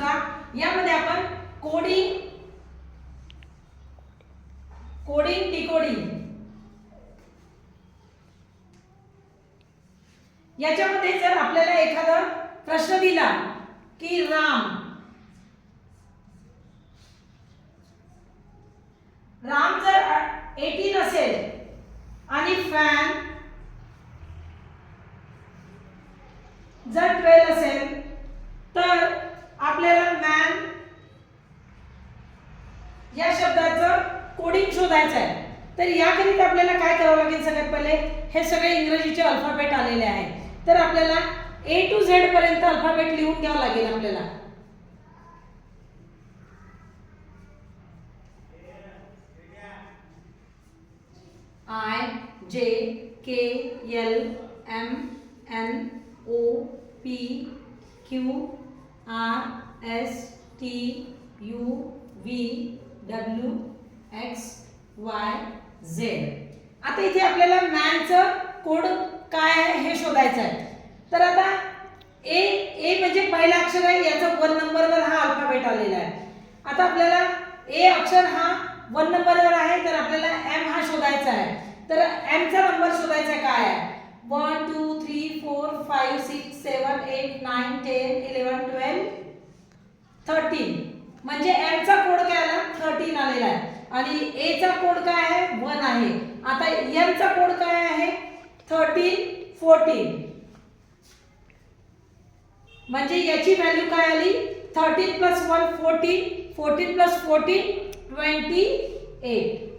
दुसरा, यामध्ये आपण कोडिंग डिकोडिंग, याच्यामध्ये जर आपल्याला एखादा प्रश्न दिला की राम जर 18 असेल आणि फॅन जर 12 असेल तर आपल्याला मॅन या शब्दाचं कोडिंग शोधायचं आहे. तर याकरिता आपल्याला काय करावं लागेल, सगळ्यात पहिले हे सगळे इंग्रजीचे अल्फाबेट आलेले आहेत. तर आपल्याला A to Z पर्यंत अल्फाबेट लिहून घ्यावं लागेल आपल्याला. I J K L M N O P Q R S T U V W X Y Z. आता इथे आपल्याला मॅनचं कोड काय आहे हे शोधायचं आहे. तर आता ए म्हणजे पहिला अक्षर आहे, याचा 1 नंबरवर हा अल्फाबेट आलेला आहे. आता आपल्याला ए अक्षर हा 1 नंबरवर आहे, तर आपल्याला एम हा शोधायचा आहे. तर एम चा नंबर शोधायचा काय आहे? 1 2 3 4 5 6 7 8 9 10 11 12 13. म्हणजे एम चा कोड काय आला? 13 आलेला आहे. आणि ए चा कोड काय आहे? 1 आहे. आता एम चा कोड काय आहे? 13 14. म्हणजे याची व्हॅल्यू काय आली? 13 + 1 14, 14 + 14 28.